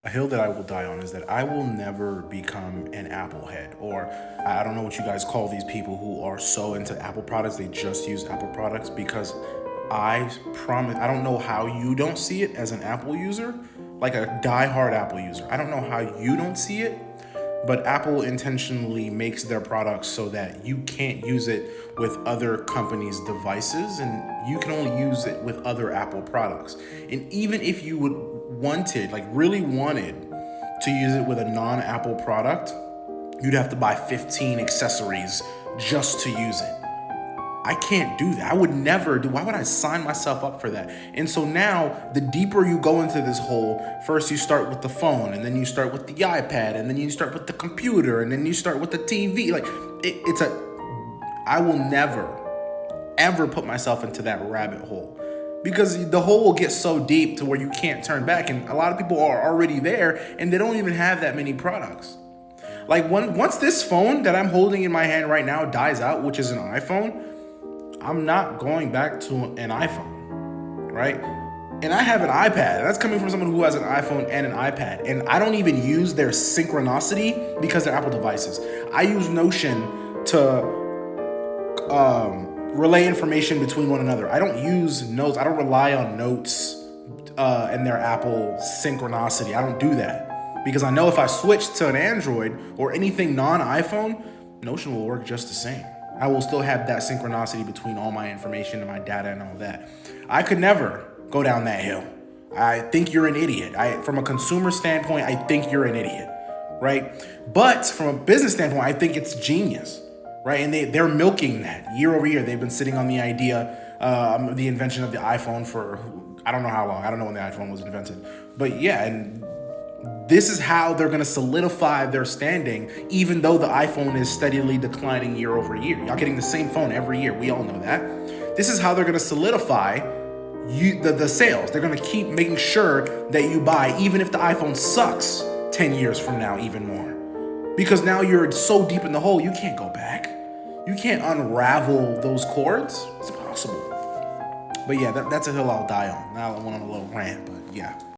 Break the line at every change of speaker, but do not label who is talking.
A hill that I will die on is that I will never become an Apple head, or I don't know what you guys call these people who are so into Apple products, they just use Apple products, because I promise, I don't know how you don't see it as an Apple user, like a die-hard Apple user. I don't know how you don't see it, but Apple intentionally makes their products so that you can't use it with other companies' devices, and you can only use it with other Apple products. And even if you really wanted to use it with a non-Apple product, you'd have to buy 15 accessories just to use it. I can't do that. I would never do. Why would I sign myself up for that? And so now, the deeper you go into this hole, first you start with the phone, and then you start with the iPad, and then you start with the computer, and then you start with the TV. I will never, ever put myself into that rabbit hole, because the hole will get so deep to where you can't turn back. And a lot of people are already there, and they don't even have that many products. Like once this phone that I'm holding in my hand right now dies out, which is an iPhone, I'm not going back to an iPhone, right? And I have an iPad. That's coming from someone who has an iPhone and an iPad. And I don't even use their synchronicity because they're Apple devices. I use Notion to relay information between one another. I don't use Notes. I don't rely on Notes and their Apple synchronicity. I don't do that, because I know if I switch to an Android or anything non-iPhone, Notion will work just the same. I will still have that synchronicity between all my information and my data and all that. I could never go down that hill. I think you're an idiot. From a consumer standpoint, I think you're an idiot, right? But from a business standpoint, I think it's genius, right? And they're milking that year over year. They've been sitting on the idea of the invention of the iPhone for I don't know how long. I don't know when the iPhone was invented. But yeah, and this is how they're going to solidify their standing, even though the iPhone is steadily declining year over year. Y'all getting the same phone every year. We all know that. This is how they're going to solidify the sales. They're going to keep making sure that you buy, even if the iPhone sucks 10 years from now, even more. Because now you're so deep in the hole, you can't go back. You can't unravel those cords. It's impossible. But yeah, that's a hill I'll die on. Now I went on a little rant, but yeah.